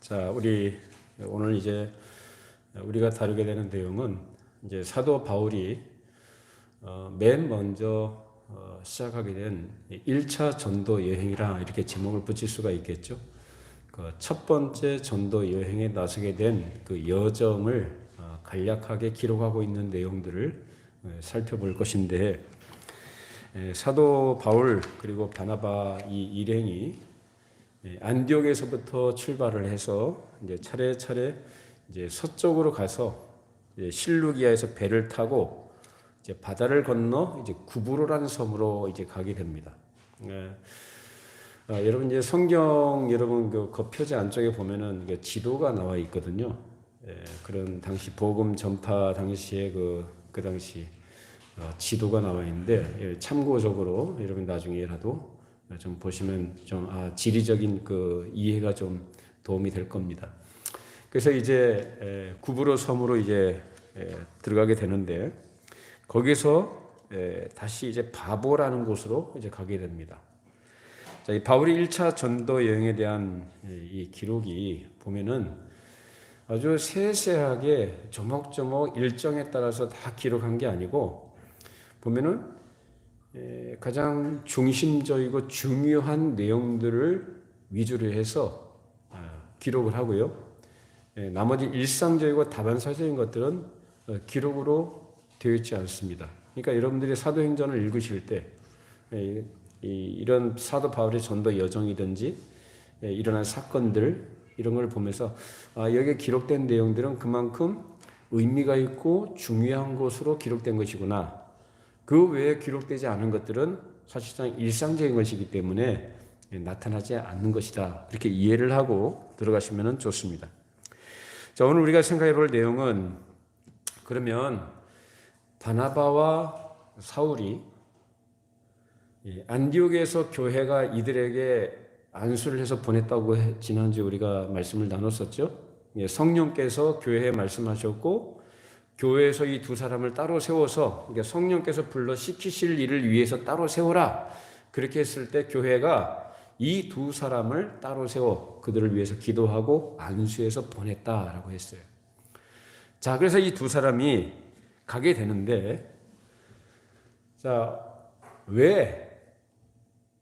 자, 우리 오늘 이제 우리가 다루게 되는 내용은 이제 사도 바울이 맨 먼저 시작하게 된 1차 전도 여행이라 이렇게 제목을 붙일 수가 있겠죠. 그 첫 번째 전도 여행에 나서게 된 그 여정을 간략하게 기록하고 있는 내용들을 살펴볼 것인데, 사도 바울 그리고 바나바 이 일행이 안디옥에서부터 출발을 해서 이제 차례차례 이제 서쪽으로 가서 이제 실루기아에서 배를 타고 이제 바다를 건너 이제 구브로라는 섬으로 이제 가게 됩니다. 여러분 이제 성경 여러분 그 표지 안쪽에 보면은 그 지도가 나와 있거든요. 그런 당시 복음 전파 당시에 그 당시 지도가 나와 있는데 참고적으로 여러분 나중에라도 좀 보시면 좀 지리적인 그 이해가 좀 도움이 될 겁니다. 그래서 이제 구브로 섬으로 이제 들어가게 되는데 거기서 다시 이제 바보라는 곳으로 이제 가게 됩니다. 자, 이 바울이 1차 전도 여행에 대한 이 기록이 보면은 아주 세세하게 조목조목 일정에 따라서 다 기록한 게 아니고 보면은 가장 중심적이고 중요한 내용들을 위주로 해서 기록을 하고요. 나머지 일상적이고 다반사적인 것들은 기록으로 되어 있지 않습니다. 그러니까 여러분들이 사도행전을 읽으실 때 이런 사도 바울의 전도 여정이든지 일어난 사건들 이런 걸 보면서 여기에 기록된 내용들은 그만큼 의미가 있고 중요한 것으로 기록된 것이구나. 그 외에 기록되지 않은 것들은 사실상 일상적인 것이기 때문에 나타나지 않는 것이다. 이렇게 이해를 하고 들어가시면 좋습니다. 자, 오늘 우리가 생각해 볼 내용은 그러면 바나바와 사울이 안디옥에서 교회가 이들에게 안수를 해서 보냈다고 지난주에 우리가 말씀을 나눴었죠. 성령께서 교회에 말씀하셨고 교회에서 이 두 사람을 따로 세워서 성령께서 불러 시키실 일을 위해서 따로 세워라. 그렇게 했을 때 교회가 이 두 사람을 따로 세워 그들을 위해서 기도하고 안수해서 보냈다라고 했어요. 자, 그래서 이 두 사람이 가게 되는데, 자, 왜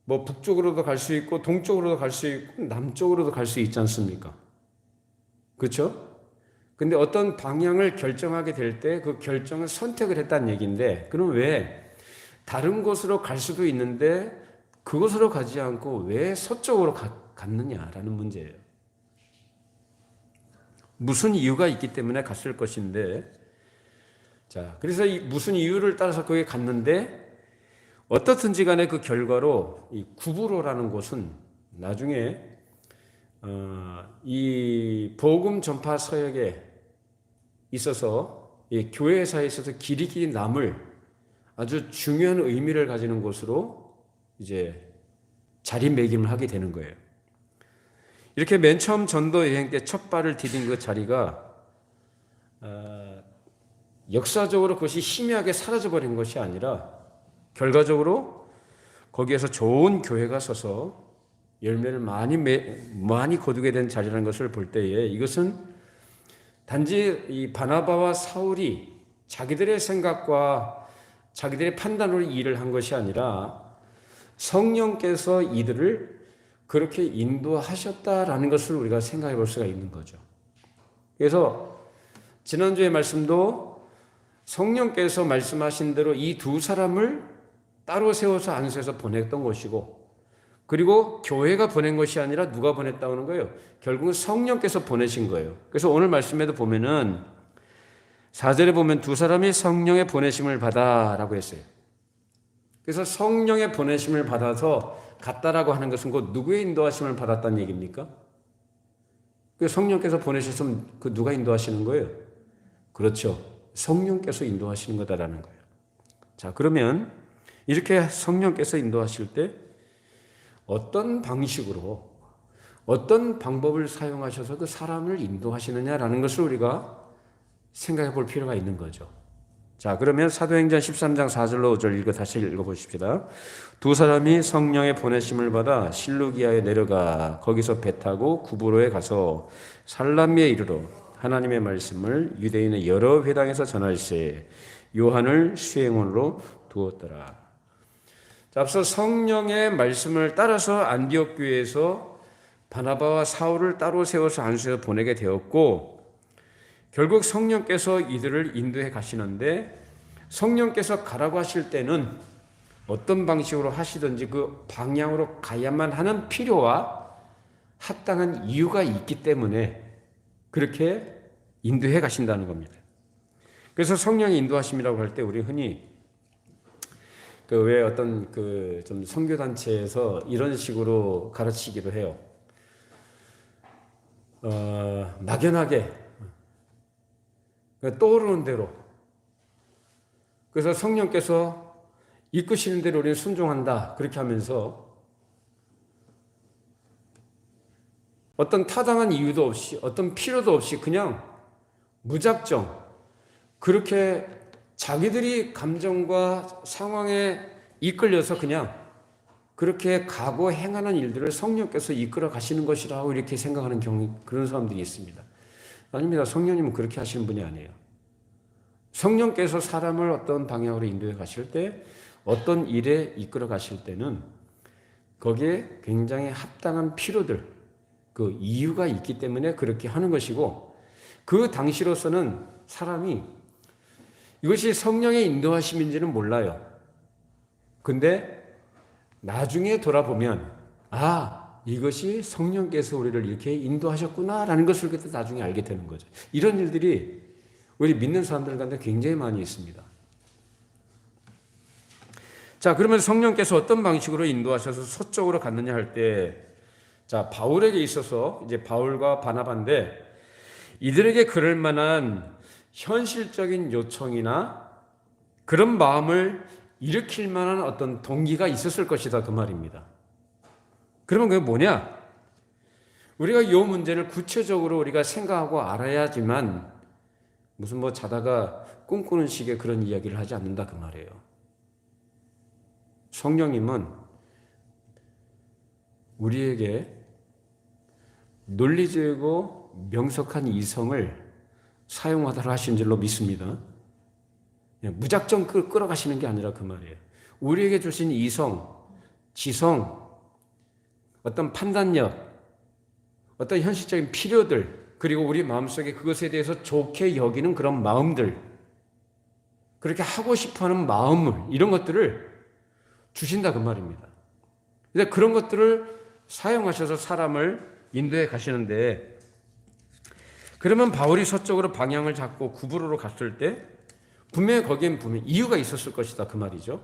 뭐 북쪽으로도 갈 수 있고 동쪽으로도 갈 수 있고 남쪽으로도 갈 수 있지 않습니까? 그렇죠? 근데 어떤 방향을 결정하게 될 때 그 결정을 선택을 했다는 얘기인데, 그럼 왜 다른 곳으로 갈 수도 있는데 그곳으로 가지 않고 왜 서쪽으로 갔느냐라는 문제예요. 무슨 이유가 있기 때문에 갔을 것인데, 자, 그래서 무슨 이유를 따라서 거기에 갔는데 어떻든지 간에 그 결과로 이 구브로라는 곳은 나중에 이 복음 전파 서역에 있어서 이 교회사에 있어서 길이 남을 아주 중요한 의미를 가지는 곳으로 이제 자리매김을 하게 되는 거예요. 이렇게 맨 처음 전도 여행 때 첫 발을 디딘 그 자리가 역사적으로 그것이 희미하게 사라져버린 것이 아니라 결과적으로 거기에서 좋은 교회가 서서 열매를 많이 거두게 된 자리라는 것을 볼 때에 이것은 단지 이 바나바와 사울이 자기들의 생각과 자기들의 판단으로 일을 한 것이 아니라 성령께서 이들을 그렇게 인도하셨다라는 것을 우리가 생각해 볼 수가 있는 거죠. 그래서 지난주의 말씀도 성령께서 말씀하신 대로 이 두 사람을 따로 세워서 안수해서 보냈던 것이고, 그리고 교회가 보낸 것이 아니라 누가 보냈다는 거예요? 결국은 성령께서 보내신 거예요. 그래서 오늘 말씀에도 보면은 4절에 보면 두 사람이 성령의 보내심을 받아라고 했어요. 그래서 성령의 보내심을 받아서 갔다라고 하는 것은 곧 누구의 인도하심을 받았다는 얘기입니까? 그 성령께서 보내셨으면 그 누가 인도하시는 거예요? 그렇죠. 성령께서 인도하시는 거다라는 거예요. 자, 그러면 이렇게 성령께서 인도하실 때 어떤 방식으로 어떤 방법을 사용하셔서 그 사람을 인도하시느냐라는 것을 우리가 생각해 볼 필요가 있는 거죠. 자, 그러면 사도행전 13장 4절로 5절 다시 읽어보십시다. 두 사람이 성령의 보내심을 받아 실루기아에 내려가 거기서 배 타고 구브로에 가서 살람미에 이르러 하나님의 말씀을 유대인의 여러 회당에서 전할세 요한을 수행원으로 두었더라. 자, 앞서 성령의 말씀을 따라서 안디옥 교회에서 바나바와 사울을 따로 세워서 안수해서 보내게 되었고, 결국 성령께서 이들을 인도해 가시는데, 성령께서 가라고 하실 때는 어떤 방식으로 하시든지 그 방향으로 가야만 하는 필요와 합당한 이유가 있기 때문에 그렇게 인도해 가신다는 겁니다. 그래서 성령의 인도하심이라고 할 때 우리 흔히 그 왜 어떤 그 좀 선교 단체에서 이런 식으로 가르치기도 해요. 막연하게 떠오르는 대로. 그래서 성령께서 이끄시는 대로 우리는 순종한다. 그렇게 하면서 어떤 타당한 이유도 없이 어떤 필요도 없이 그냥 무작정 그렇게 자기들이 감정과 상황에 이끌려서 그냥 그렇게 가고 행하는 일들을 성령께서 이끌어 가시는 것이라고 이렇게 생각하는 그런 사람들이 있습니다. 아닙니다. 성령님은 그렇게 하시는 분이 아니에요. 성령께서 사람을 어떤 방향으로 인도해 가실 때 어떤 일에 이끌어 가실 때는 거기에 굉장히 합당한 필요들, 그 이유가 있기 때문에 그렇게 하는 것이고, 그 당시로서는 사람이 이것이 성령의 인도하심인지는 몰라요. 근데 나중에 돌아보면 이것이 성령께서 우리를 이렇게 인도하셨구나라는 것을 그때 나중에 알게 되는 거죠. 이런 일들이 우리 믿는 사람들 가운데 굉장히 많이 있습니다. 자, 그러면 성령께서 어떤 방식으로 인도하셔서 서쪽으로 갔느냐 할 때, 자, 바울에게 있어서 이제 바울과 바나바인데 이들에게 그럴 만한 현실적인 요청이나 그런 마음을 일으킬 만한 어떤 동기가 있었을 것이다, 그 말입니다. 그러면 그게 뭐냐? 우리가 이 문제를 구체적으로 우리가 생각하고 알아야지만 무슨 뭐 자다가 꿈꾸는 식의 그런 이야기를 하지 않는다, 그 말이에요. 성령님은 우리에게 논리적이고 명석한 이성을 사용하도록 하신 줄로 믿습니다. 무작정 끌어가시는 게 아니라 그 말이에요. 우리에게 주신 이성, 지성, 어떤 판단력, 어떤 현실적인 필요들, 그리고 우리 마음속에 그것에 대해서 좋게 여기는 그런 마음들, 그렇게 하고 싶어하는 마음을, 이런 것들을 주신다, 그 말입니다. 근데 그런 것들을 사용하셔서 사람을 인도해 가시는데, 그러면 바울이 서쪽으로 방향을 잡고 구브로로 갔을 때 분명히 거기엔 분명히 이유가 있었을 것이다, 그 말이죠.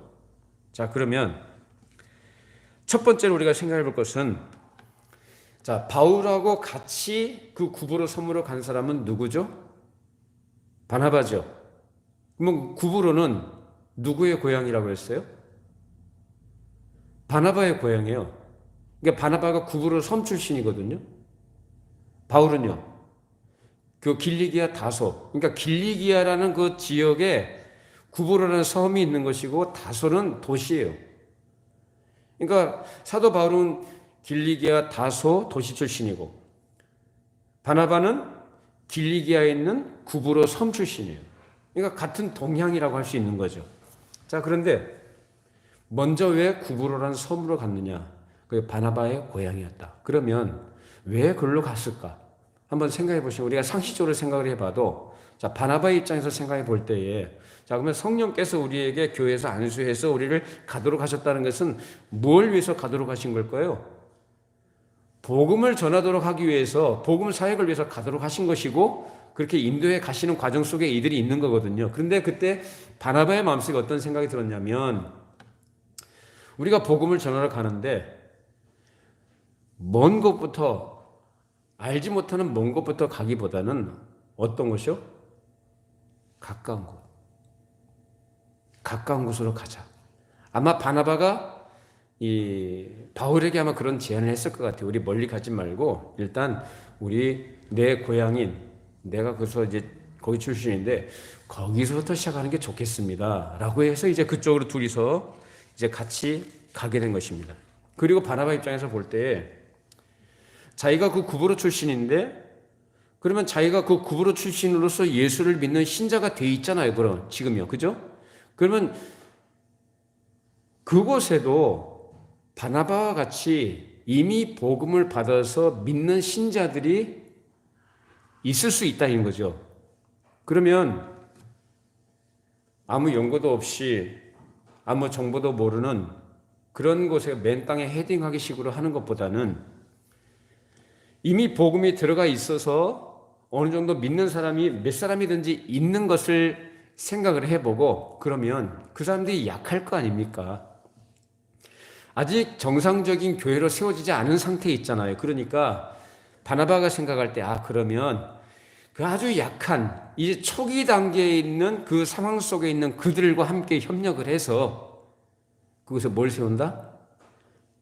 자, 그러면 첫 번째로 우리가 생각해 볼 것은, 자, 바울하고 같이 그 구브로 섬으로 간 사람은 누구죠? 바나바죠. 그러면 구브로는 누구의 고향이라고 했어요? 바나바의 고향이에요. 그러니까 바나바가 구브로 섬 출신이거든요. 바울은요, 그 길리기아 다소, 그러니까 길리기아라는 그 지역에 구브로라는 섬이 있는 것이고 다소는 도시예요. 그러니까 사도 바울은 길리기아 다소 도시 출신이고 바나바는 길리기아에 있는 구브로 섬 출신이에요. 그러니까 같은 동향이라고 할 수 있는 거죠. 자, 그런데 먼저 왜 구브로라는 섬으로 갔느냐? 그게 바나바의 고향이었다. 그러면 왜 그걸로 갔을까? 한번 생각해 보시면, 우리가 상식적으로 생각을 해봐도, 자, 바나바의 입장에서 생각해 볼 때에, 자, 그러면 성령께서 우리에게 교회에서 안수해서 우리를 가도록 하셨다는 것은 뭘 위해서 가도록 하신 걸까요? 복음을 전하도록 하기 위해서, 복음 사역을 위해서 가도록 하신 것이고, 그렇게 인도해 가시는 과정 속에 이들이 있는 거거든요. 그런데 그때 바나바의 마음속에 어떤 생각이 들었냐면, 우리가 복음을 전하러 가는데 먼 곳부터, 알지 못하는 먼 곳부터 가기보다는 어떤 곳이요? 가까운 곳. 가까운 곳으로 가자. 아마 바나바가 이 바울에게 아마 그런 제안을 했을 것 같아요. 우리 멀리 가지 말고 일단 내 고향인, 내가 그래서 이제 거기 출신인데 거기서부터 시작하는 게 좋겠습니다. 라고 해서 이제 그쪽으로 둘이서 이제 같이 가게 된 것입니다. 그리고 바나바 입장에서 볼 때 자기가 그 구브로 출신인데 그러면 자기가 그 구브로 출신으로서 예수를 믿는 신자가 돼 있잖아요. 그럼 지금요. 그죠? 그러면 그곳에도 바나바와 같이 이미 복음을 받아서 믿는 신자들이 있을 수 있다는 거죠. 그러면 아무 연고도 없이 아무 정보도 모르는 그런 곳에 맨 땅에 헤딩하기 식으로 하는 것보다는 이미 복음이 들어가 있어서 어느 정도 믿는 사람이 몇 사람이든지 있는 것을 생각을 해보고 그러면 그 사람들이 약할 거 아닙니까? 아직 정상적인 교회로 세워지지 않은 상태에 있잖아요. 그러니까 바나바가 생각할 때 그러면 그 아주 약한 이제 초기 단계에 있는 그 상황 속에 있는 그들과 함께 협력을 해서 그것에 뭘 세운다?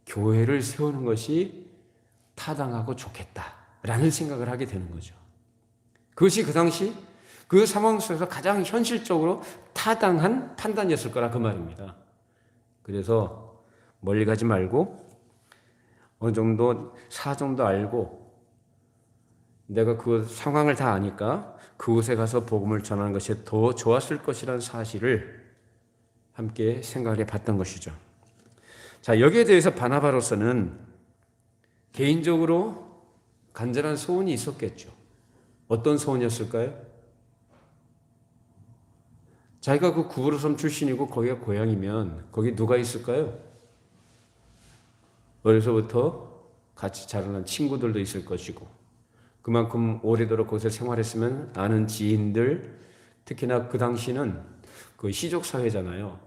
교회를 세우는 것이 타당하고 좋겠다라는 생각을 하게 되는 거죠. 그것이 그 당시 그 상황 속에서 가장 현실적으로 타당한 판단이었을 거라 그 말입니다. 그래서 멀리 가지 말고 어느 정도 사정도 알고 내가 그 상황을 다 아니까 그곳에 가서 복음을 전하는 것이 더 좋았을 것이라는 사실을 함께 생각해 봤던 것이죠. 자, 여기에 대해서 바나바로서는 개인적으로 간절한 소원이 있었겠죠. 어떤 소원이었을까요? 자기가 그 구브로 섬 출신이고 거기가 고향이면 거기 누가 있을까요? 어려서부터 같이 자라난 친구들도 있을 것이고 그만큼 오래도록 거기서 생활했으면 아는 지인들, 특히나 그 당시는 그 시족 사회잖아요.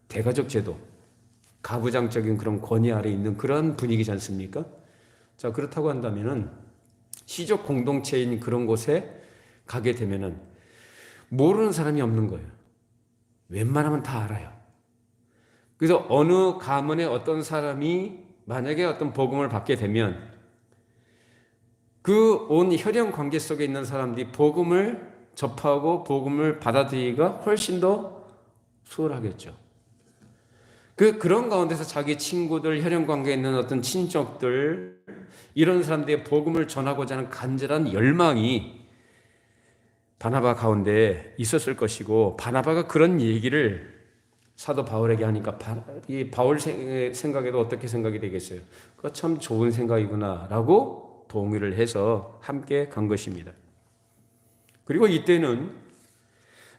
대가족 제도, 가부장적인 그런 권위 아래 있는 그런 분위기지 않습니까? 자, 그렇다고 한다면은 시족 공동체인 그런 곳에 가게 되면은 모르는 사람이 없는 거예요. 웬만하면 다 알아요. 그래서 어느 가문의 어떤 사람이 만약에 어떤 복음을 받게 되면 그 온 혈연 관계 속에 있는 사람들이 복음을 접하고 복음을 받아들이기가 훨씬 더 수월하겠죠. 그런 가운데서 자기 친구들, 혈연 관계에 있는 어떤 친척들, 이런 사람들의 복음을 전하고자 하는 간절한 열망이 바나바 가운데 있었을 것이고, 바나바가 그런 얘기를 사도 바울에게 하니까 이 바울 생각에도 어떻게 생각이 되겠어요? 그거 참 좋은 생각이구나 라고 동의를 해서 함께 간 것입니다. 그리고 이때는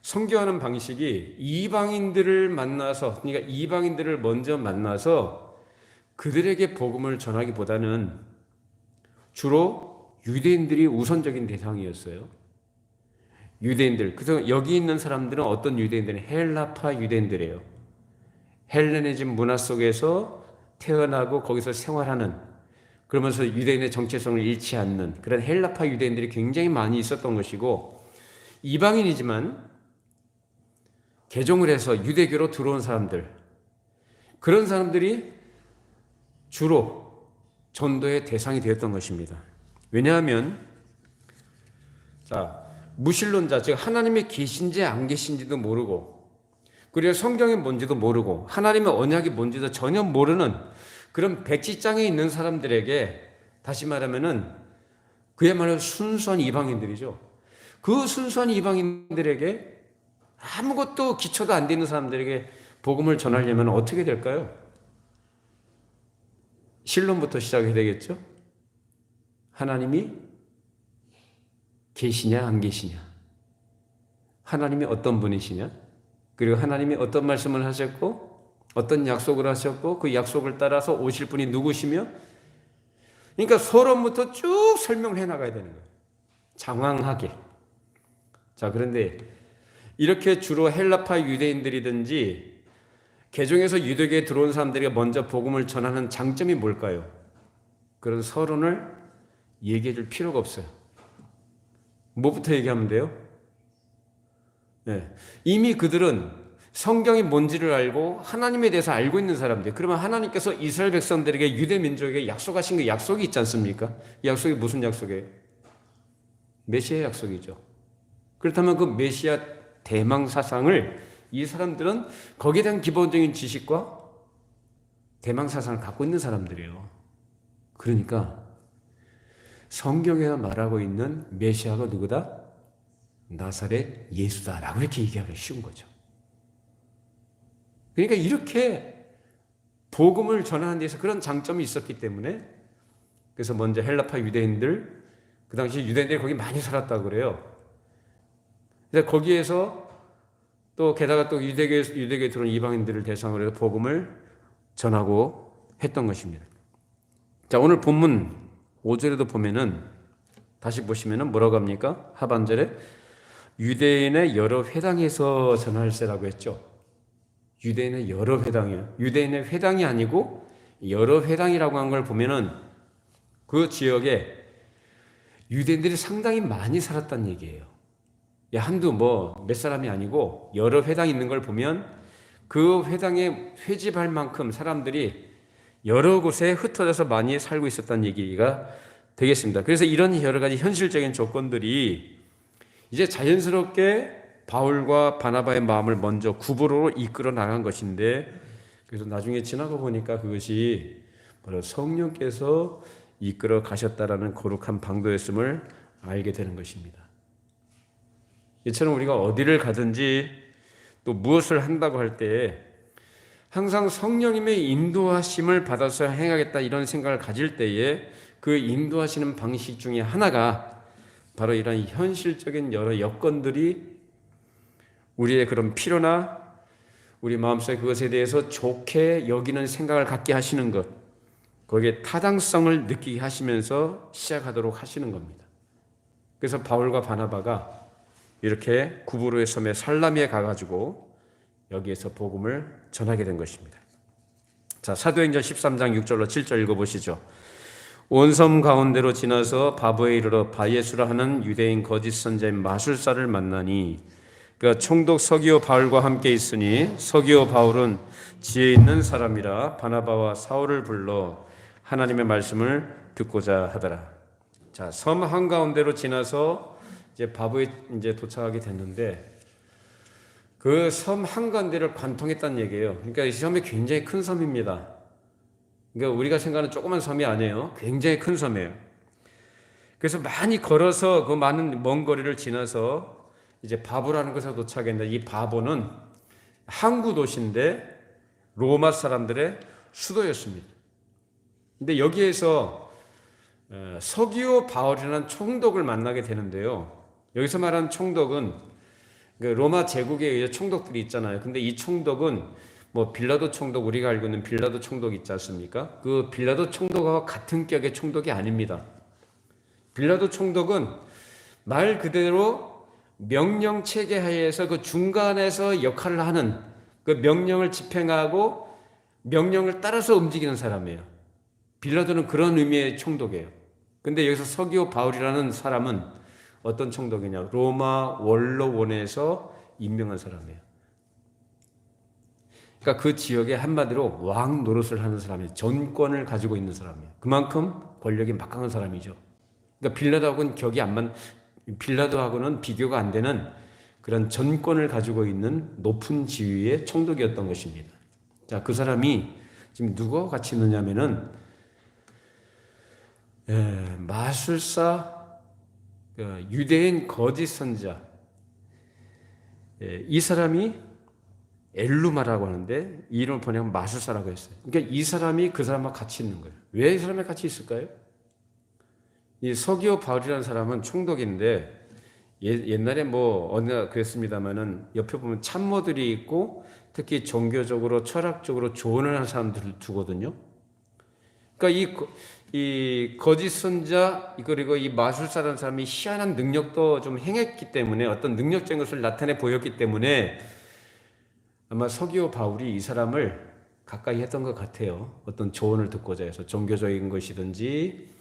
선교하는 방식이 이방인들을 만나서, 그러니까 이방인들을 먼저 만나서 그들에게 복음을 전하기보다는 주로 유대인들이 우선적인 대상이었어요. 유대인들. 그래서 여기 있는 사람들은 어떤 유대인들은 헬라파 유대인들이에요. 헬레니즘 문화 속에서 태어나고 거기서 생활하는, 그러면서 유대인의 정체성을 잃지 않는 그런 헬라파 유대인들이 굉장히 많이 있었던 것이고, 이방인이지만 개종을 해서 유대교로 들어온 사람들, 그런 사람들이 주로 전도의 대상이 되었던 것입니다. 왜냐하면 무신론자, 즉 하나님이 계신지 안 계신지도 모르고, 그리고 성경이 뭔지도 모르고 하나님의 언약이 뭔지도 전혀 모르는 그런 백지장에 있는 사람들에게, 다시 말하면은 그야말로 순수한 이방인들이죠. 그 순수한 이방인들에게, 아무것도 기초도 안 되는 사람들에게 복음을 전하려면 어떻게 될까요? 신론부터 시작해야 되겠죠? 하나님이 계시냐 안 계시냐, 하나님이 어떤 분이시냐, 그리고 하나님이 어떤 말씀을 하셨고 어떤 약속을 하셨고 그 약속을 따라서 오실 분이 누구시며, 그러니까 서론부터 쭉 설명을 해나가야 되는 거예요. 장황하게. 자, 그런데 이렇게 주로 헬라파 유대인들이든지 개종해서 유대교에 들어온 사람들이 먼저 복음을 전하는 장점이 뭘까요? 그런 서론을 얘기해 줄 필요가 없어요. 뭐부터 얘기하면 돼요? 네. 이미 그들은 성경이 뭔지를 알고 하나님에 대해서 알고 있는 사람들. 그러면 하나님께서 이스라엘 백성들에게, 유대 민족에게 약속하신 그 약속이 있지 않습니까? 이 약속이 무슨 약속이에요? 메시아의 약속이죠. 그렇다면 그 메시아 대망 사상을 이 사람들은 거기에 대한 기본적인 지식과 대망 사상을 갖고 있는 사람들이에요. 그러니까 성경에서 말하고 있는 메시아가 누구다? 나사렛 예수다라고 이렇게 얘기하기 쉬운 거죠. 그러니까 이렇게 복음을 전하는 데서 그런 장점이 있었기 때문에, 그래서 먼저 헬라파 유대인들, 그 당시 유대인들이 거기 많이 살았다고 그래요. 그래서 거기에서 또 게다가 또 유대교에 들어온 이방인들을 대상으로 해서 복음을 전하고 했던 것입니다. 자, 오늘 본문 5절에도 보면은 다시 보시면은 뭐라고 합니까? 하반절에 유대인의 여러 회당에서 전할세라고 했죠. 유대인의 여러 회당이요. 유대인의 회당이 아니고 여러 회당이라고 한 걸 보면은 그 지역에 유대인들이 상당히 많이 살았다는 얘기예요. 한두 몇 사람이 아니고 여러 회당이 있는 걸 보면 그 회당에 회집할 만큼 사람들이 여러 곳에 흩어져서 많이 살고 있었다는 얘기가 되겠습니다. 그래서 이런 여러 가지 현실적인 조건들이 이제 자연스럽게 바울과 바나바의 마음을 먼저 구보로로 이끌어 나간 것인데, 그래서 나중에 지나고 보니까 그것이 바로 성령께서 이끌어 가셨다라는 거룩한 방도였음을 알게 되는 것입니다. 이처럼 우리가 어디를 가든지 또 무엇을 한다고 할 때 항상 성령님의 인도하심을 받아서 행하겠다 이런 생각을 가질 때에 그 인도하시는 방식 중에 하나가 바로 이런 현실적인 여러 여건들이 우리의 그런 필요나 우리 마음속에 그것에 대해서 좋게 여기는 생각을 갖게 하시는 것, 거기에 타당성을 느끼게 하시면서 시작하도록 하시는 겁니다. 그래서 바울과 바나바가 이렇게 구브로의 섬에 살라미에 가가지고 여기에서 복음을 전하게 된 것입니다. 자, 사도행전 13장 6절로 7절 읽어보시죠. 온 섬 가운데로 지나서 바보에 이르러 바예수라 하는 유대인 거짓 선자인 마술사를 만나니 그가 총독 서기오 바울과 함께 있으니 서기오 바울은 지혜 있는 사람이라 바나바와 사울을 불러 하나님의 말씀을 듣고자 하더라. 자, 섬 한가운데로 지나서 이제 바보에 이제 도착하게 됐는데 그 섬 한가운데를 관통했다는 얘기예요. 그러니까 이 섬이 굉장히 큰 섬입니다. 그러니까 우리가 생각하는 조그만 섬이 아니에요. 굉장히 큰 섬이에요. 그래서 많이 걸어서 그 많은 먼 거리를 지나서 이제 바보라는 곳에 도착했는데, 이 바보는 항구 도시인데 로마 사람들의 수도였습니다. 근데 여기에서 서기오 바울이라는 총독을 만나게 되는데요. 여기서 말하는 총독은 로마 제국에 의해 총독들이 있잖아요. 근데 이 총독은 빌라도 총독, 우리가 알고 있는 빌라도 총독 있지 않습니까? 그 빌라도 총독과 같은 격의 총독이 아닙니다. 빌라도 총독은 말 그대로 명령 체계 하에서 그 중간에서 역할을 하는, 그 명령을 집행하고 명령을 따라서 움직이는 사람이에요. 빌라도는 그런 의미의 총독이에요. 근데 여기서 서기오 바울이라는 사람은 어떤 총독이냐? 로마 원로원에서 임명한 사람이에요. 그러니까 그 지역에 한마디로 왕 노릇을 하는 사람이에요. 전권을 가지고 있는 사람이에요. 그만큼 권력이 막강한 사람이죠. 그러니까 빌라도하고는 비교가 안 되는 그런 전권을 가지고 있는 높은 지위의 총독이었던 것입니다. 자, 그 사람이 지금 누구와 같이 있느냐면은 마술사, 유대인 거짓 선자, 이 사람이 엘루마라고 하는데 이 이름을 번역하면 마술사라고 했어요. 그러니까 이 사람이 그 사람과 같이 있는 거예요. 왜 이 사람이 같이 있을까요? 이 서기오 바울이라는 사람은 총독인데 옛날에 어느 그랬습니다만은 옆에 보면 참모들이 있고 특히 종교적으로 철학적으로 조언을 하는 사람들을 두거든요. 그러니까 이 거짓 선자 그리고 이 마술사라는 사람이 희한한 능력도 좀 행했기 때문에, 어떤 능력적인 것을 나타내 보였기 때문에 아마 서기오 바울이 이 사람을 가까이 했던 것 같아요. 어떤 조언을 듣고자 해서 종교적인 것이든지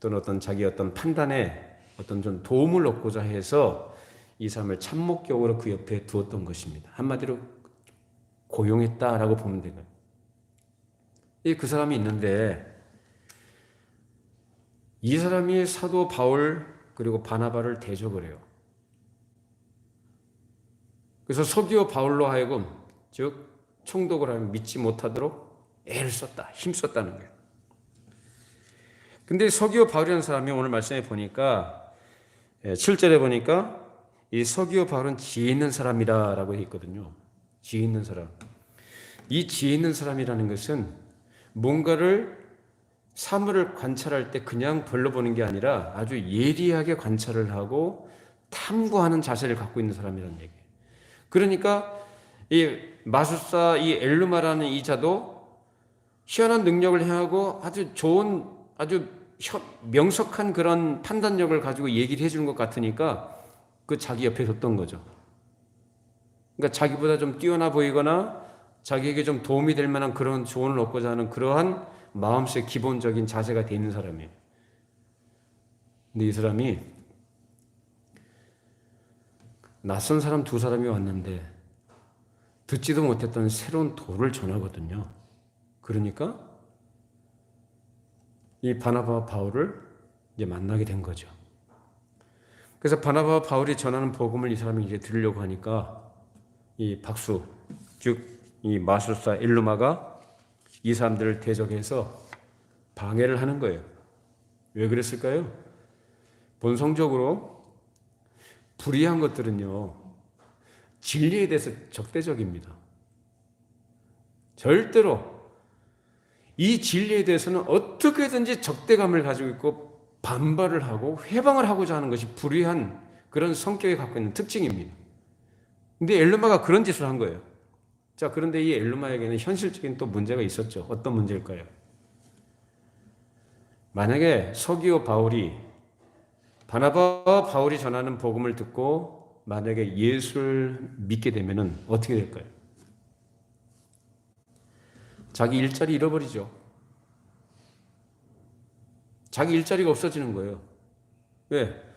또는 어떤 자기 어떤 판단에 어떤 좀 도움을 얻고자 해서 이 사람을 참목격으로 그 옆에 두었던 것입니다. 한마디로 고용했다라고 보면 되고요. 그 사람이 있는데 이 사람이 사도 바울 그리고 바나바를 대적을 해요. 그래서 서기오 바울로 하여금 즉 총독을 하면 믿지 못하도록 애를 썼다, 힘썼다는 거예요. 근데 서기오 바울이라는 사람이 오늘 말씀에 보니까 7절에 보니까 이 서기오 바울은 지혜 있는 사람이라고 했거든요. 지혜 있는 사람. 이 지혜 있는 사람이라는 것은 뭔가를 사물을 관찰할 때 그냥 별로 보는 게 아니라 아주 예리하게 관찰을 하고 탐구하는 자세를 갖고 있는 사람이라는 얘기예요. 그러니까 이 마술사 이 엘루마라는 이 자도 희한한 능력을 행하고 아주 좋은 아주 명석한 그런 판단력을 가지고 얘기를 해주는 것 같으니까 그 자기 옆에 뒀던 거죠. 그러니까 자기보다 좀 뛰어나 보이거나 자기에게 좀 도움이 될 만한 그런 조언을 얻고자 하는 그러한 마음속의 기본적인 자세가 돼 있는 사람이에요. 근데 이 사람이 낯선 사람 두 사람이 왔는데 듣지도 못했던 새로운 도를 전하거든요. 그러니까 이 바나바와 바울을 이제 만나게 된 거죠. 그래서 바나바와 바울이 전하는 복음을 이 사람이 이제 들으려고 하니까 이 박수, 즉 이 마술사 엘루마가 이 사람들을 대적해서 방해를 하는 거예요. 왜 그랬을까요? 본성적으로 불의한 것들은요, 진리에 대해서 적대적입니다. 절대로 이 진리에 대해서는 어떻게든지 적대감을 가지고 있고 반발을 하고 회방을 하고자 하는 것이 불의한 그런 성격이 갖고 있는 특징입니다. 근데 엘루마가 그런 짓을 한 거예요. 자, 그런데 이 엘루마에게는 현실적인 또 문제가 있었죠. 어떤 문제일까요? 만약에 서기오 바울이 바나바와 바울이 전하는 복음을 듣고 만약에 예수를 믿게 되면은 어떻게 될까요? 자기 일자리 잃어버리죠. 자기 일자리가 없어지는 거예요. 왜?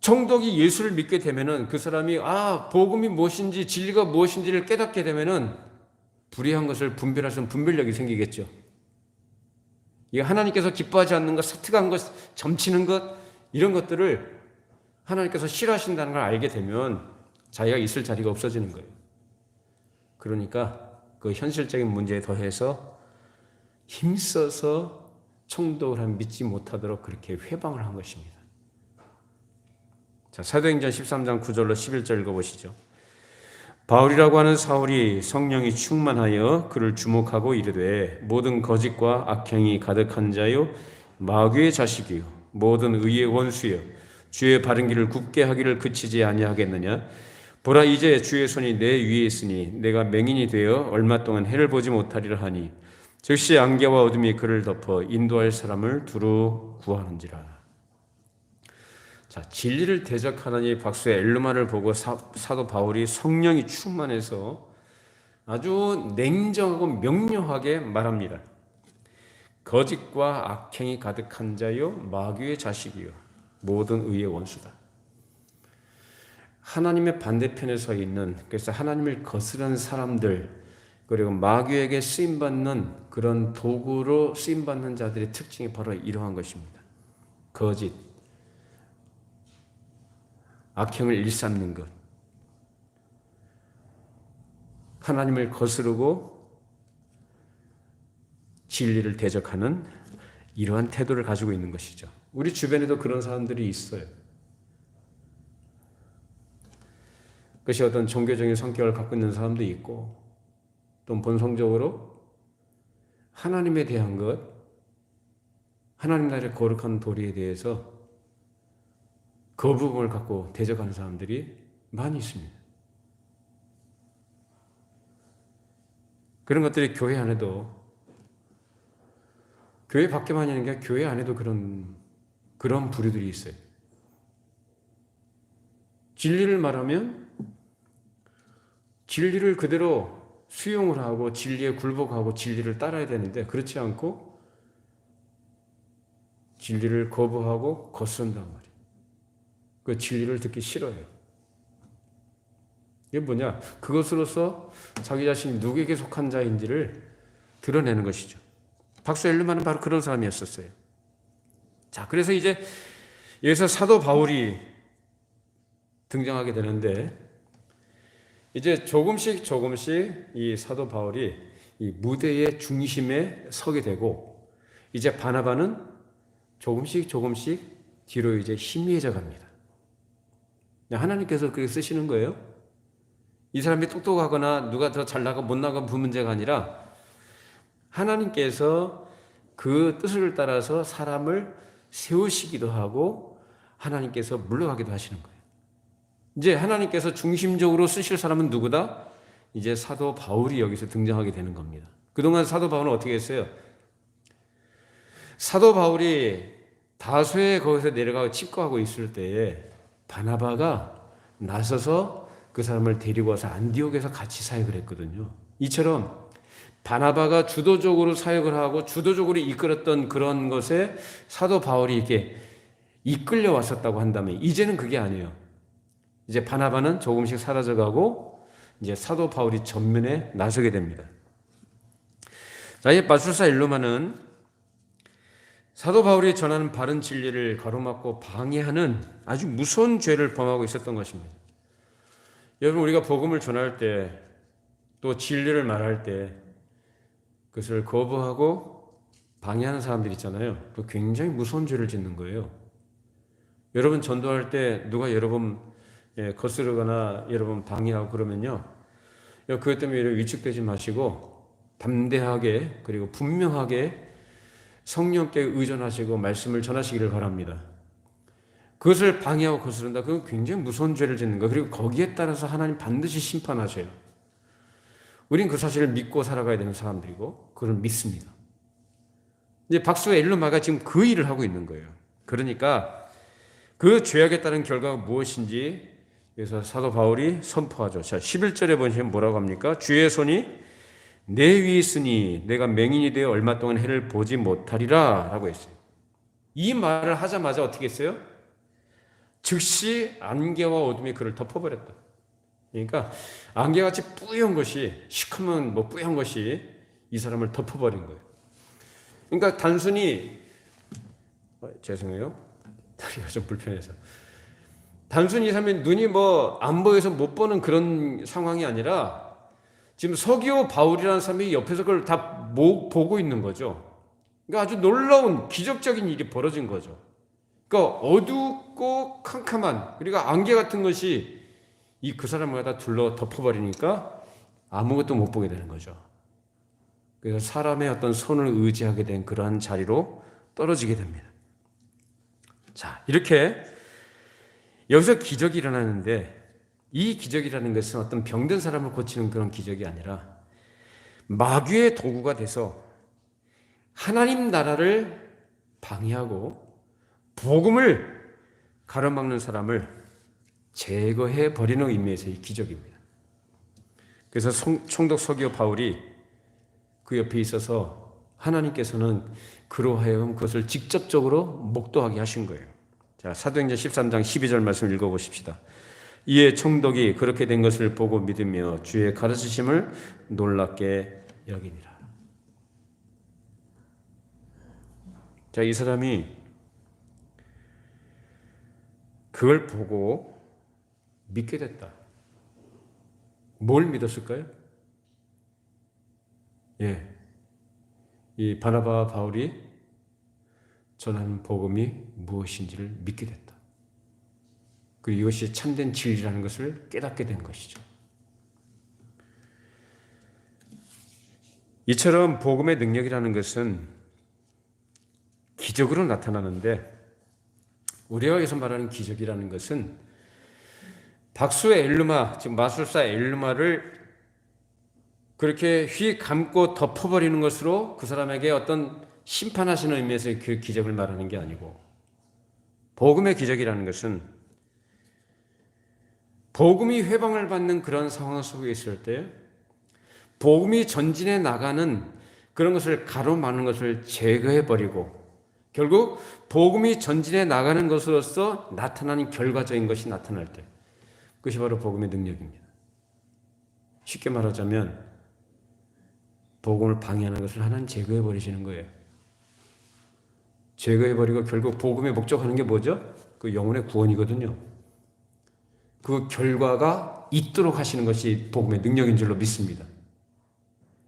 총독이 예수를 믿게 되면은 그 사람이 복음이 무엇인지 진리가 무엇인지를 깨닫게 되면은 불의한 것을 분별할 수 있는 분별력이 생기겠죠. 이 하나님께서 기뻐하지 않는 것, 사특한 것, 점치는 것 이런 것들을 하나님께서 싫어하신다는 걸 알게 되면 자기가 있을 자리가 없어지는 거예요. 그러니까 그 현실적인 문제에 더해서 힘써서 총독을 하면 믿지 못하도록 그렇게 회방을 한 것입니다. 자, 사도행전 13장 9절로 11절 읽어보시죠. 바울이라고 하는 사울이 성령이 충만하여 그를 주목하고 이르되 모든 거짓과 악행이 가득한 자요 마귀의 자식이요 모든 의의 원수여 주의 바른 길을 굽게 하기를 그치지 아니하겠느냐. 보라 이제 주의 손이 내 위에 있으니 내가 맹인이 되어 얼마 동안 해를 보지 못하리라 하니 즉시 안개와 어둠이 그를 덮어 인도할 사람을 두루 구하는지라. 자, 진리를 대적하는 이 박수의 엘루마를 보고 사도 바울이 성령이 충만해서 아주 냉정하고 명료하게 말합니다. 거짓과 악행이 가득한 자요 마귀의 자식이요 모든 의의 원수다. 하나님의 반대편에 서 있는, 그래서 하나님을 거스르는 사람들 그리고 마귀에게 쓰임받는 그런 도구로 쓰임받는 자들의 특징이 바로 이러한 것입니다. 거짓, 악행을 일삼는 것, 하나님을 거스르고 진리를 대적하는 이러한 태도를 가지고 있는 것이죠. 우리 주변에도 그런 사람들이 있어요. 그것이 어떤 종교적인 성격을 갖고 있는 사람도 있고 또 본성적으로 하나님에 대한 것, 하나님 나라의 거룩한 도리에 대해서 거부감을 갖고 대적하는 사람들이 많이 있습니다. 그런 것들이 교회 안에도, 교회 밖에만 있는 게 아니라 교회 안에도 그런 부류들이 있어요. 진리를 말하면 진리를 그대로 수용을 하고 진리에 굴복하고 진리를 따라야 되는데 그렇지 않고 진리를 거부하고 거스른단 말이에요. 그 진리를 듣기 싫어해요. 이게 뭐냐? 그것으로서 자기 자신이 누구에게 속한 자인지를 드러내는 것이죠. 박수 엘루마는 바로 그런 사람이었었어요. 자, 그래서 이제 여기서 사도 바울이 등장하게 되는데 이제 조금씩 이 사도 바울이 이 무대의 중심에 서게 되고, 이제 바나바는 조금씩 뒤로 이제 희미해져 갑니다. 하나님께서 그렇게 쓰시는 거예요. 이 사람이 똑똑하거나 누가 더 잘 나가 못 나가 그 문제가 아니라 하나님께서 그 뜻을 따라서 사람을 세우시기도 하고 하나님께서 물러가기도 하시는 거예요. 이제 하나님께서 중심적으로 쓰실 사람은 누구다? 이제 사도 바울이 여기서 등장하게 되는 겁니다. 그동안 사도 바울은 어떻게 했어요? 사도 바울이 다소에 거기서 내려가고 칩거하고 있을 때에 바나바가 나서서 그 사람을 데리고 와서 안디옥에서 같이 사역을 했거든요. 이처럼 바나바가 주도적으로 사역을 하고 주도적으로 이끌었던 그런 것에 사도 바울이 이렇게 이끌려 왔었다고 한다면, 이제는 그게 아니에요. 이제 바나바는 조금씩 사라져가고 이제 사도 바울이 전면에 나서게 됩니다. 자, 이 마술사 일로마는 사도 바울이 전하는 바른 진리를 가로막고 방해하는 아주 무서운 죄를 범하고 있었던 것입니다. 여러분, 우리가 복음을 전할 때, 또 진리를 말할 때 그것을 거부하고 방해하는 사람들 있잖아요. 그 굉장히 무서운 죄를 짓는 거예요. 여러분 전도할 때 누가 여러분 거스르거나 여러분 방해하고 그러면요, 그것 때문에 위축되지 마시고 담대하게 그리고 분명하게 성령께 의존하시고 말씀을 전하시기를 바랍니다. 그것을 방해하고 거스른다, 그건 굉장히 무서운 죄를 짓는 거예요. 그리고 거기에 따라서 하나님 반드시 심판하셔요. 우린 그 사실을 믿고 살아가야 되는 사람들이고 그걸 믿습니다. 이제 박수와 엘르마가 지금 그 일을 하고 있는 거예요. 그러니까 그 죄악에 따른 결과가 무엇인지 그래서 사도 바울이 선포하죠. 자, 11절에 보시면 뭐라고 합니까? 주의 손이 내 위에 있으니 내가 맹인이 되어 얼마 동안 해를 보지 못하리라 라고 했어요. 이 말을 하자마자 어떻게 했어요? 즉시 안개와 어둠이 그를 덮어버렸다. 그러니까 안개같이 뿌연 것이, 시커먼 뿌연 것이 이 사람을 덮어버린 거예요. 그러니까 단순히 죄송해요, 다리가 좀 불편해서, 단순히 이 사람이 눈이 안 보여서 못 보는 그런 상황이 아니라 지금 서기오 바울이라는 사람이 옆에서 그걸 다 보고 있는 거죠. 그러니까 아주 놀라운 기적적인 일이 벌어진 거죠. 그러니까 어둡고 캄캄한, 그리고 안개 같은 것이 그 사람을 다 둘러 덮어버리니까 아무것도 못 보게 되는 거죠. 그래서 사람의 어떤 손을 의지하게 된 그러한 자리로 떨어지게 됩니다. 자, 이렇게 여기서 기적이 일어나는데, 이 기적이라는 것은 어떤 병든 사람을 고치는 그런 기적이 아니라 마귀의 도구가 돼서 하나님 나라를 방해하고 복음을 가로막는 사람을 제거해 버리는 의미에서의 기적입니다. 그래서 총독 서기오 바울이 그 옆에 있어서 하나님께서는 그로 하여금 그것을 직접적으로 목도하게 하신 거예요. 자, 사도행전 13장 12절 말씀 읽어보십시다. 이에 총독이 그렇게 된 것을 보고 믿으며 주의 가르치심을 놀랍게 여기니라. 자, 이 사람이 그걸 보고 믿게 됐다. 뭘 믿었을까요? 이 바나바와 바울이 전하는 복음이 무엇인지를 믿게 됐다. 그리고 이것이 참된 진리라는 것을 깨닫게 된 것이죠. 이처럼 복음의 능력이라는 것은 기적으로 나타나는데, 우리가 여기서 말하는 기적이라는 것은 박수의 엘르마, 즉 마술사 엘르마를 그렇게 휘 감고 덮어버리는 것으로 그 사람에게 어떤 심판하시는 의미에서 그 기적을 말하는 게 아니고, 복음의 기적이라는 것은 복음이 회방을 받는 그런 상황 속에 있을 때 복음이 전진해 나가는 그런 것을 가로막는 것을 제거해버리고 결국 복음이 전진해 나가는 것으로서 나타나는 결과적인 것이 나타날 때, 그것이 바로 복음의 능력입니다. 쉽게 말하자면 복음을 방해하는 것을 하나님 제거해버리시는 거예요. 제거해버리고 결국 복음의 목적하는 게 뭐죠? 그 영혼의 구원이거든요. 그 결과가 있도록 하시는 것이 복음의 능력인 줄로 믿습니다.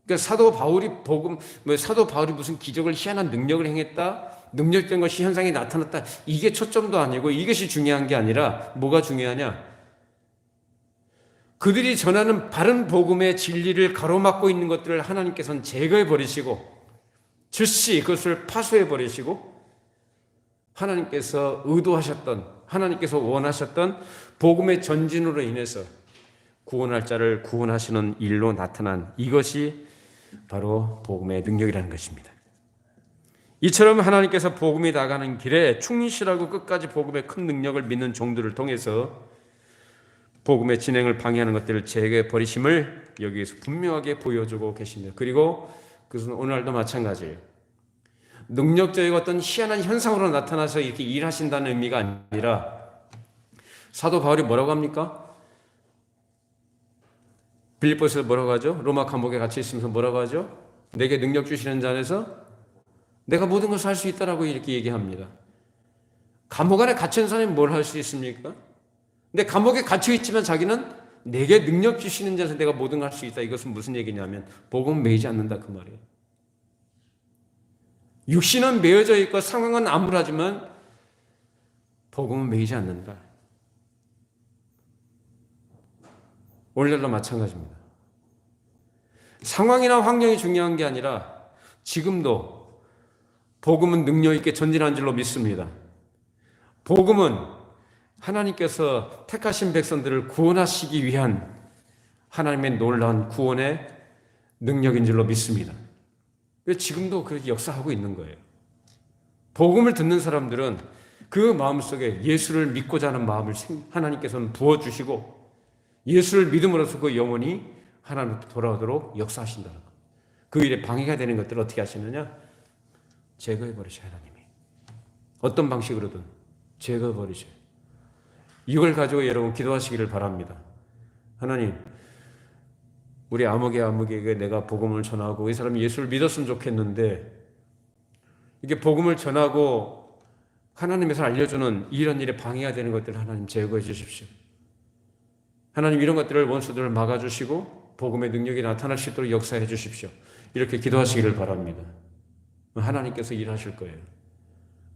그러니까 사도 바울이 무슨 기적을 희한한 능력을 행했다, 능력된 것이 현상이 나타났다, 이게 초점도 아니고 이것이 중요한 게 아니라 뭐가 중요하냐? 그들이 전하는 바른 복음의 진리를 가로막고 있는 것들을 하나님께서는 제거해 버리시고 즉시 그것을 파쇄해 버리시고 하나님께서 의도하셨던, 하나님께서 원하셨던 복음의 전진으로 인해서 구원할 자를 구원하시는 일로 나타난 이것이 바로 복음의 능력이라는 것입니다. 이처럼 하나님께서 복음이 나가는 길에 충실하고 끝까지 복음의 큰 능력을 믿는 종들을 통해서 복음의 진행을 방해하는 것들을 제거해 버리심을 여기에서 분명하게 보여주고 계십니다. 그리고 그것은 오늘날도 마찬가지예요. 능력적이고 어떤 희한한 현상으로 나타나서 이렇게 일하신다는 의미가 아니라 사도 바울이 뭐라고 합니까? 빌립보서에서 뭐라고 하죠? 로마 감옥에 갇혀 있으면서 뭐라고 하죠? 내게 능력 주시는 자 안에서 내가 모든 것을 할 수 있다라고 이렇게 얘기합니다. 감옥 안에 갇힌 사람이 뭘 할 수 있습니까? 근데 감옥에 갇혀 있지만 자기는 내게 능력 주시는 자에서 내가 모든 걸 할 수 있다. 이것은 무슨 얘기냐면 복음은 매이지 않는다 그 말이에요. 육신은 매여져 있고 상황은 암울하지만 복음은 매이지 않는다. 오늘날도 마찬가지입니다. 상황이나 환경이 중요한 게 아니라 지금도 복음은 능력 있게 전진한 줄로 믿습니다. 복음은 하나님께서 택하신 백성들을 구원하시기 위한 하나님의 놀라운 구원의 능력인 줄로 믿습니다. 지금도 그렇게 역사하고 있는 거예요. 복음을 듣는 사람들은 그 마음속에 예수를 믿고자 하는 마음을 하나님께서는 부어주시고 예수를 믿음으로써 그 영혼이 하나님께 돌아오도록 역사하신다는 것. 그 일에 방해가 되는 것들을 어떻게 하시느냐? 제거해 버리셔요, 하나님이. 어떤 방식으로든 제거해 버리셔요. 이걸 가지고 여러분 기도하시기를 바랍니다. 하나님, 우리 아무개에게 내가 복음을 전하고 이 사람이 예수를 믿었으면 좋겠는데 이게 복음을 전하고 하나님에서 알려주는 이런 일에 방해가 되는 것들을 하나님 제거해 주십시오. 하나님 이런 것들을 원수들을 막아주시고 복음의 능력이 나타날 수 있도록 역사해 주십시오. 이렇게 기도하시기를 바랍니다. 하나님께서 일하실 거예요.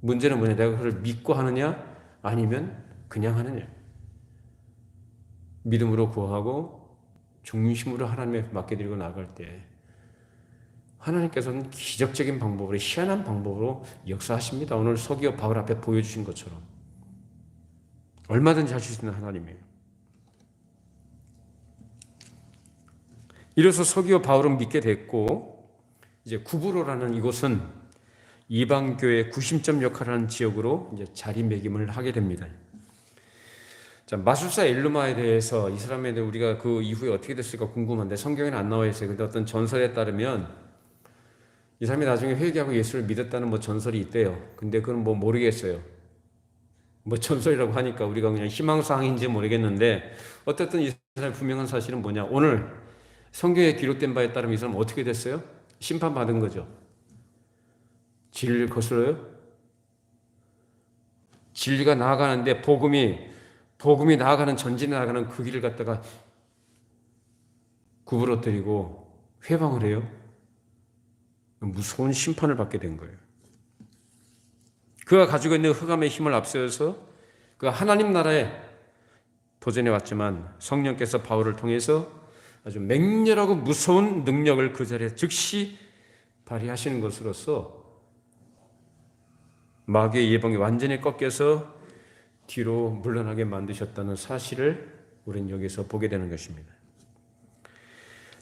문제는 뭐냐? 내가 그걸 믿고 하느냐 아니면 그냥 하느냐. 믿음으로 구하고 중심으로 하나님에 맡겨드리고 나갈 때 하나님께서는 기적적인 방법으로, 희한한 방법으로 역사하십니다. 오늘 서기오 바울 앞에 보여주신 것처럼 얼마든지 하실 수 있는 하나님이에요. 이래서 서기오 바울은 믿게 됐고 이제 구브로라는 이곳은 이방교회 구심점 역할을 하는 지역으로 이제 자리매김을 하게 됩니다. 자, 마술사 엘루마에 대해서 이 사람에 대해 우리가 그 이후에 어떻게 됐을까 궁금한데 성경에는 안 나와 있어요. 근데 어떤 전설에 따르면 이 사람이 나중에 회개하고 예수를 믿었다는 뭐 전설이 있대요. 근데 그건 뭐 모르겠어요. 뭐 전설이라고 하니까 우리가 그냥 희망사항인지 모르겠는데 어쨌든 이 사람의 분명한 사실은 뭐냐? 오늘 성경에 기록된 바에 따르면 이 사람은 어떻게 됐어요? 심판받은 거죠. 진리를 거슬러요? 진리가 나아가는데 복음이 나아가는 전진에 나아가는 그 길을 갖다가 구부러뜨리고 회방을 해요. 무서운 심판을 받게 된 거예요. 그가 가지고 있는 흑암의 힘을 앞세워서 그가 하나님 나라에 도전해 왔지만 성령께서 바울을 통해서 아주 맹렬하고 무서운 능력을 그 자리에 즉시 발휘하시는 것으로서 마귀의 예방이 완전히 꺾여서 뒤로 물러나게 만드셨다는 사실을 우리는 여기서 보게 되는 것입니다.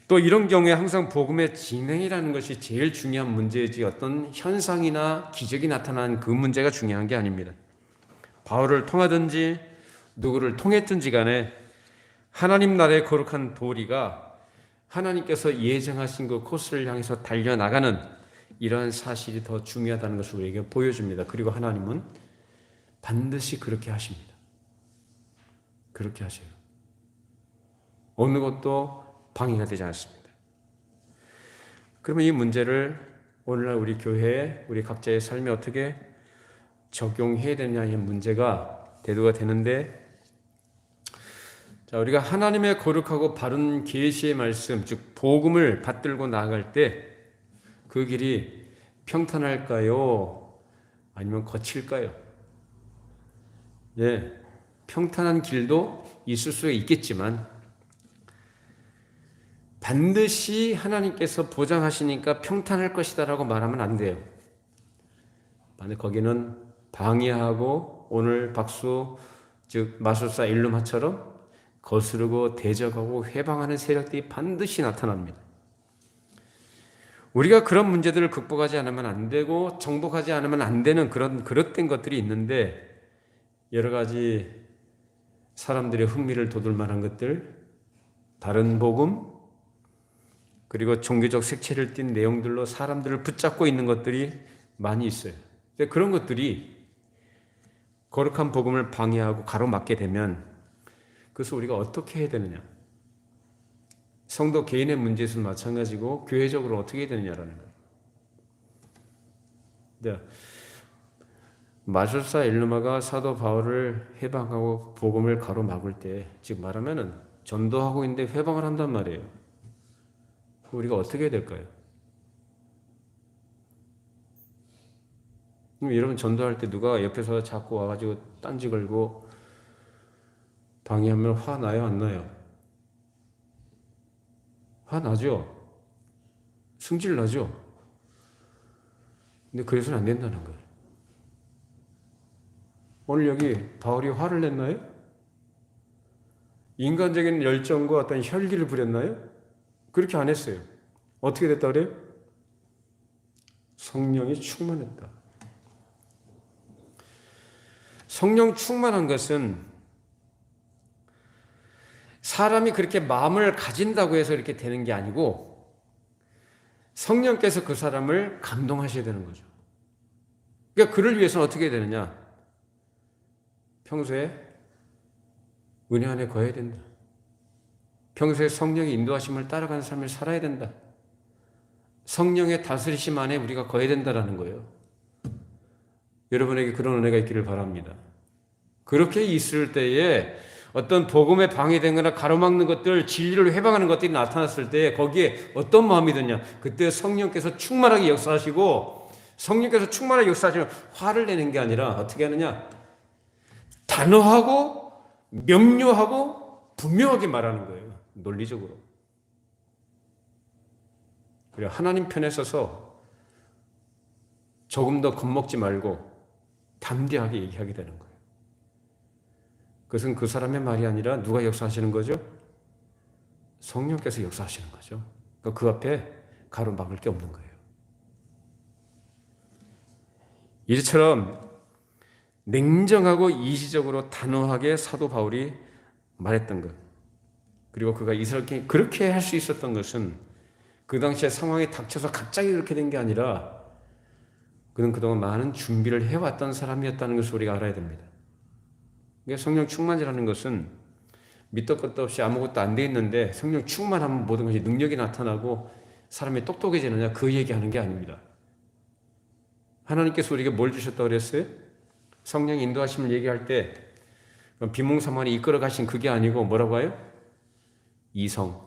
또 이런 경우에 항상 복음의 진행이라는 것이 제일 중요한 문제이지 어떤 현상이나 기적이 나타난 그 문제가 중요한 게 아닙니다. 바울을 통하든지 누구를 통했든지 간에 하나님 나라의 거룩한 도리가 하나님께서 예정하신 그 코스를 향해서 달려나가는 이러한 사실이 더 중요하다는 것을 우리에게 보여줍니다. 그리고 하나님은 반드시 그렇게 하십니다. 그렇게 하셔요. 어느 것도 방해가 되지 않습니다. 그러면 이 문제를 오늘날 우리 교회에 우리 각자의 삶에 어떻게 적용해야 되느냐의 문제가 대두가 되는데 자, 우리가 하나님의 거룩하고 바른 계시의 말씀, 즉 복음을 받들고 나아갈 때 그 길이 평탄할까요? 아니면 거칠까요? 예, 평탄한 길도 있을 수 있겠지만 반드시 하나님께서 보장하시니까 평탄할 것이다라고 말하면 안 돼요. 만약 거기는 방해하고 오늘 박수, 즉 마술사 일루마처럼 거스르고 대적하고 회방하는 세력들이 반드시 나타납니다. 우리가 그런 문제들을 극복하지 않으면 안 되고 정복하지 않으면 안 되는 그런 그릇된 것들이 있는데, 여러 가지 사람들의 흥미를 돋을 만한 것들, 다른 복음, 그리고 종교적 색채를 띤 내용들로 사람들을 붙잡고 있는 것들이 많이 있어요. 근데 그런 것들이 거룩한 복음을 방해하고 가로막게 되면 그것을 우리가 어떻게 해야 되느냐? 성도 개인의 문제에서도 마찬가지고 교회적으로 어떻게 해야 되느냐라는 거예요. 마술사 일루마가 사도 바울을 해방하고 복음을 가로막을 때, 즉 말하면은 전도하고 있는데 회방을 한단 말이에요. 우리가 어떻게 해야 될까요? 여러분 전도할 때 누가 옆에서 자꾸 와가지고 딴지 걸고 방해하면 화 나요, 안 나요? 화 나죠? 승질 나죠? 근데 그래서는 안 된다는 거예요. 오늘 여기 바울이 화를 냈나요? 인간적인 열정과 어떤 혈기를 부렸나요? 그렇게 안 했어요. 어떻게 됐다 그래요? 성령이 충만했다. 성령 충만한 것은 사람이 그렇게 마음을 가진다고 해서 이렇게 되는 게 아니고 성령께서 그 사람을 감동하셔야 되는 거죠. 그러니까 그를 위해서는 어떻게 해야 되느냐? 평소에 은혜 안에 거해야 된다. 평소에 성령의 인도하심을 따라가는 삶을 살아야 된다. 성령의 다스리심 안에 우리가 거해야 된다는 거예요. 여러분에게 그런 은혜가 있기를 바랍니다. 그렇게 있을 때에 어떤 복음에 방해된 거나 가로막는 것들, 진리를 회방하는 것들이 나타났을 때 거기에 어떤 마음이 드냐? 그때 성령께서 충만하게 역사하시고, 성령께서 충만하게 역사하시면 화를 내는 게 아니라 어떻게 하느냐? 단호하고 명료하고 분명하게 말하는 거예요. 논리적으로. 그리고 하나님 편에 서서 조금 더 겁먹지 말고 담대하게 얘기하게 되는 거예요. 그것은 그 사람의 말이 아니라 누가 역사하시는 거죠? 성령께서 역사하시는 거죠. 그러니까 그 앞에 가로막을 게 없는 거예요. 이처럼 냉정하고 이시적으로 단호하게 사도 바울이 말했던 것, 그리고 그가 이스라엘께 그렇게 할 수 있었던 것은 그 당시에 상황이 닥쳐서 갑자기 그렇게 된 게 아니라 그는 그동안 많은 준비를 해왔던 사람이었다는 것을 우리가 알아야 됩니다. 성령 충만이라는 것은 밑도 끝도 없이 아무것도 안 돼 있는데 성령 충만하면 모든 것이 능력이 나타나고 사람이 똑똑해지느냐, 그 얘기하는 게 아닙니다. 하나님께서 우리에게 뭘 주셨다고 그랬어요? 성령 인도하심을 얘기할 때 비몽사몽이 이끌어 가신 그게 아니고 뭐라고 해요? 이성,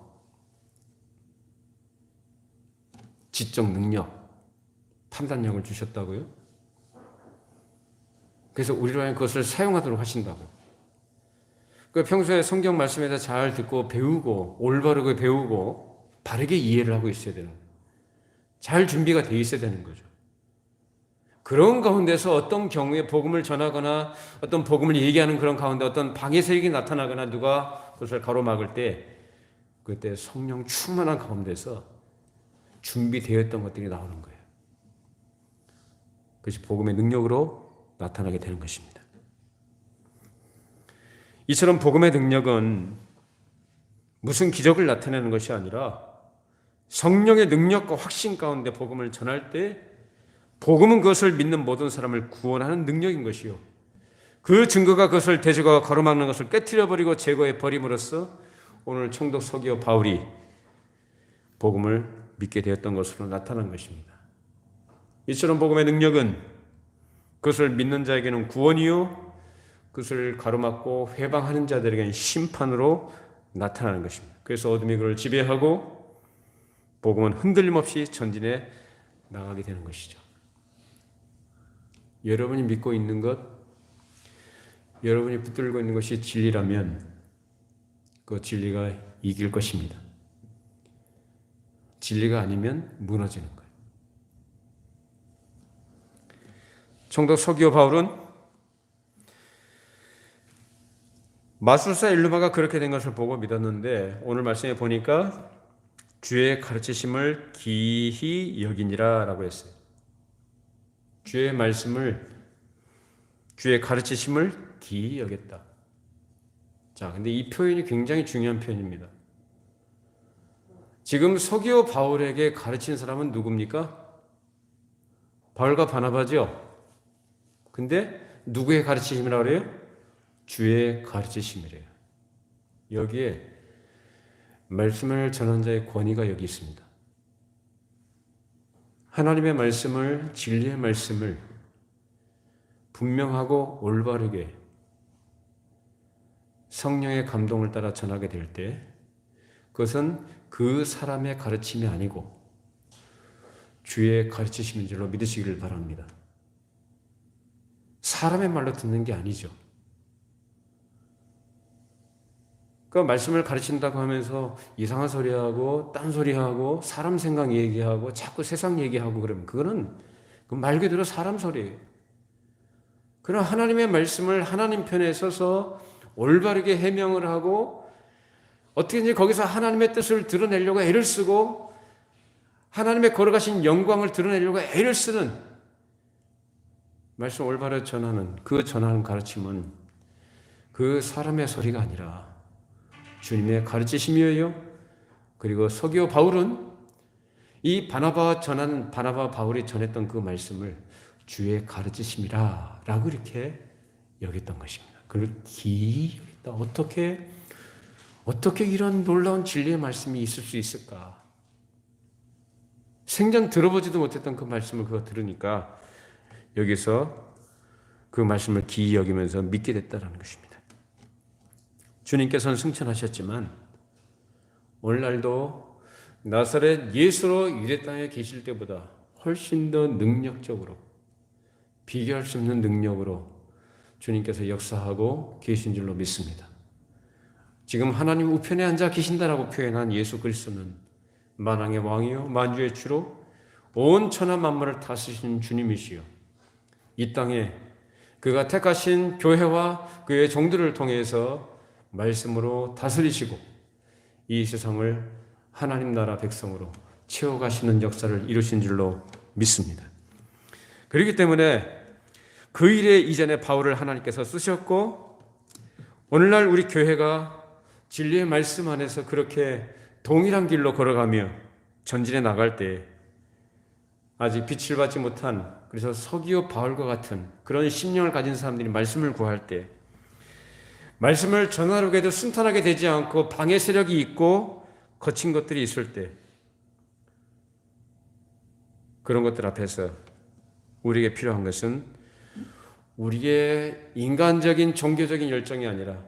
지적 능력, 판단력을 주셨다고요? 그래서 우리로 그것을 사용하도록 하신다고. 그 평소에 성경 말씀에서 잘 듣고 배우고 올바르게 배우고 바르게 이해를 하고 있어야 되는 거예요. 잘 준비가 돼 있어야 되는 거죠. 그런 가운데서 어떤 경우에 복음을 전하거나 어떤 복음을 얘기하는 그런 가운데 어떤 방해 세력이 나타나거나 누가 그것을 가로막을 때 그때 성령 충만한 가운데서 준비되었던 것들이 나오는 거예요. 그것이 복음의 능력으로 나타나게 되는 것입니다. 이처럼 복음의 능력은 무슨 기적을 나타내는 것이 아니라 성령의 능력과 확신 가운데 복음을 전할 때 복음은 그것을 믿는 모든 사람을 구원하는 능력인 것이요, 그 증거가 그것을 대적하고 가로막는 것을 깨트려버리고 제거해 버림으로써 오늘 총독 서기오 바울이 복음을 믿게 되었던 것으로 나타난 것입니다. 이처럼 복음의 능력은 그것을 믿는 자에게는 구원이요, 그것을 가로막고 회방하는 자들에게는 심판으로 나타나는 것입니다. 그래서 어둠이 그를 지배하고 복음은 흔들림 없이 전진해 나가게 되는 것이죠. 여러분이 믿고 있는 것, 여러분이 붙들고 있는 것이 진리라면 그 진리가 이길 것입니다. 진리가 아니면 무너지는 거예요. 총독 서기오 바울은 마술사 일루마가 그렇게 된 것을 보고 믿었는데 오늘 말씀에 보니까 주의 가르치심을 기히 여기니라 라고 했어요. 주의 말씀을, 주의 가르치심을 기히 여겼다. 자, 근데 이 표현이 굉장히 중요한 표현입니다. 지금 서기오 바울에게 가르친 사람은 누굽니까? 바울과 바나바죠. 근데 누구의 가르치심이라고 그래요? 주의 가르치심이래요. 여기에 말씀을 전한 자의 권위가 여기 있습니다. 하나님의 말씀을, 진리의 말씀을 분명하고 올바르게 성령의 감동을 따라 전하게 될 때 그것은 그 사람의 가르침이 아니고 주의 가르치심인 줄로 믿으시기를 바랍니다. 사람의 말로 듣는 게 아니죠. 그 말씀을 가르친다고 하면서 이상한 소리하고 딴소리하고 사람 생각 얘기하고 자꾸 세상 얘기하고 그러면 그거는 말 그대로 사람 소리예요. 그러나 하나님의 말씀을 하나님 편에 서서 올바르게 해명을 하고 어떻게든지 거기서 하나님의 뜻을 드러내려고 애를 쓰고 하나님의 걸어가신 영광을 드러내려고 애를 쓰는 말씀 올바르게 전하는 그 전하는 가르침은 그 사람의 소리가 아니라 주님의 가르치심이에요. 그리고 서기오 바울은 이 바나바 바울이 전했던 그 말씀을 주의 가르치심이라 라고 이렇게 여겼던 것입니다. 그걸 기이 여겼다. 어떻게 이런 놀라운 진리의 말씀이 있을 수 있을까? 생전 들어보지도 못했던 그 말씀을 그거 들으니까 여기서 그 말씀을 기이 여기면서 믿게 됐다는 것입니다. 주님께서는 승천하셨지만 오늘날도 나사렛 예수로 유대 땅에 계실 때보다 훨씬 더 능력적으로 비교할 수 없는 능력으로 주님께서 역사하고 계신 줄로 믿습니다. 지금 하나님 우편에 앉아 계신다라고 표현한 예수 그리스도는 만왕의 왕이요 만주의 주로 온 천하 만물을 다스리신 주님이시요 이 땅에 그가 택하신 교회와 그의 종들을 통해서 말씀으로 다스리시고 이 세상을 하나님 나라 백성으로 채워가시는 역사를 이루신 줄로 믿습니다. 그렇기 때문에 그 일에 이전에 바울을 하나님께서 쓰셨고 오늘날 우리 교회가 진리의 말씀 안에서 그렇게 동일한 길로 걸어가며 전진해 나갈 때 아직 빛을 받지 못한 그래서 서기오 바울과 같은 그런 심령을 가진 사람들이 말씀을 구할 때 말씀을 전하려고 해도 순탄하게 되지 않고 방해 세력이 있고 거친 것들이 있을 때 그런 것들 앞에서 우리에게 필요한 것은 우리의 인간적인 종교적인 열정이 아니라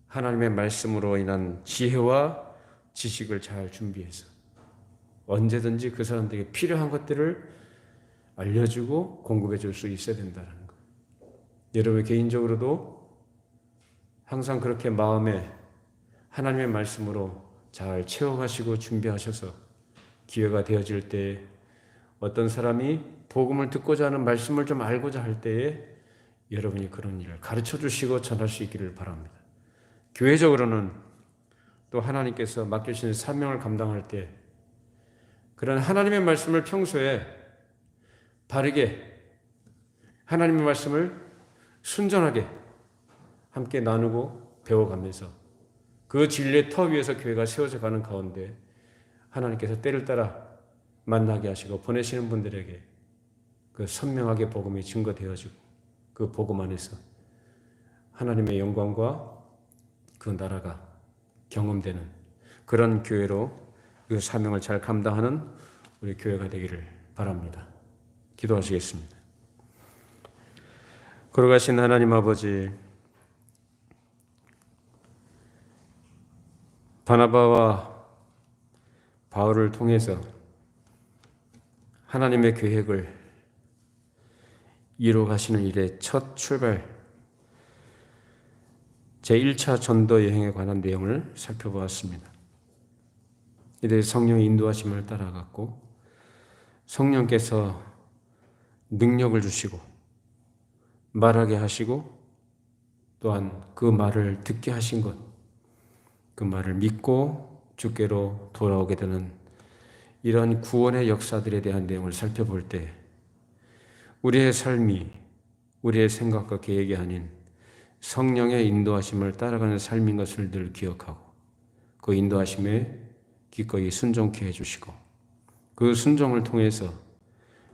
하나님의 말씀으로 인한 지혜와 지식을 잘 준비해서 언제든지 그 사람들에게 필요한 것들을 알려주고 공급해 줄 수 있어야 된다는 것. 여러분 개인적으로도 항상 그렇게 마음에 하나님의 말씀으로 잘 채워가시고 준비하셔서 기회가 되어질 때 어떤 사람이 복음을 듣고자 하는 말씀을 좀 알고자 할 때에 여러분이 그런 일을 가르쳐 주시고 전할 수 있기를 바랍니다. 교회적으로는 또 하나님께서 맡기신 사명을 감당할 때 그런 하나님의 말씀을 평소에 바르게 하나님의 말씀을 순전하게 함께 나누고 배워가면서 그 진리의 터 위에서 교회가 세워져 가는 가운데 하나님께서 때를 따라 만나게 하시고 보내시는 분들에게 그 선명하게 복음이 증거되어지고 그 복음 안에서 하나님의 영광과 그 나라가 경험되는 그런 교회로 그 사명을 잘 감당하는 우리 교회가 되기를 바랍니다. 기도하시겠습니다. 걸어가신 하나님 아버지, 바나바와 바울을 통해서 하나님의 계획을 이루어가시는 일의 첫 출발, 제1차 전도 여행에 관한 내용을 살펴보았습니다. 이들 성령의 인도하심을 따라갔고 성령께서 능력을 주시고 말하게 하시고 또한 그 말을 듣게 하신 것, 그 말을 믿고 주께로 돌아오게 되는 이러한 구원의 역사들에 대한 내용을 살펴볼 때 우리의 삶이 우리의 생각과 계획이 아닌 성령의 인도하심을 따라가는 삶인 것을 늘 기억하고 그 인도하심에 기꺼이 순종케 해주시고 그 순종을 통해서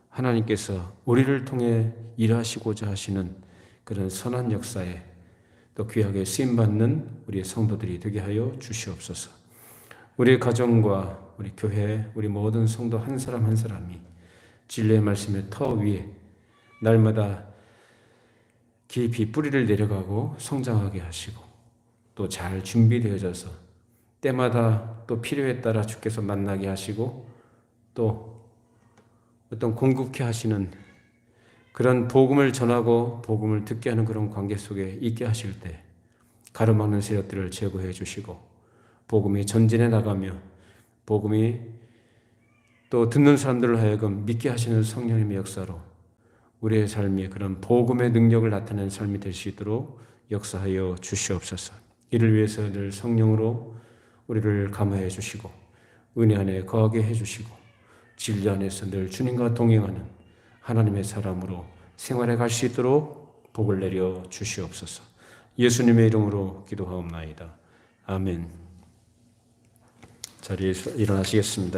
하나님께서 우리를 통해 일하시고자 하시는 그런 선한 역사에 또 귀하게 쓰임받는 우리의 성도들이 되게 하여 주시옵소서. 우리 가정과 우리 교회, 우리 모든 성도 한 사람 한 사람이 진리의 말씀의 터 위에 날마다 깊이 뿌리를 내려가고 성장하게 하시고 또 잘 준비되어져서 때마다 또 필요에 따라 주께서 만나게 하시고 또 어떤 공급케 하시는 그런 복음을 전하고 복음을 듣게 하는 그런 관계 속에 있게 하실 때 가로막는 세력들을 제거해 주시고 복음이 전진해 나가며 복음이 또 듣는 사람들을 하여금 믿게 하시는 성령님의 역사로 우리의 삶이 그런 복음의 능력을 나타내는 삶이 될 수 있도록 역사하여 주시옵소서. 이를 위해서 늘 성령으로 우리를 감화해 주시고 은혜 안에 거하게 해 주시고 진리 안에서 늘 주님과 동행하는 하나님의 사람으로 생활해 갈 수 있도록 복을 내려 주시옵소서. 예수님의 이름으로 기도하옵나이다. 아멘. 자리에서 일어나시겠습니다.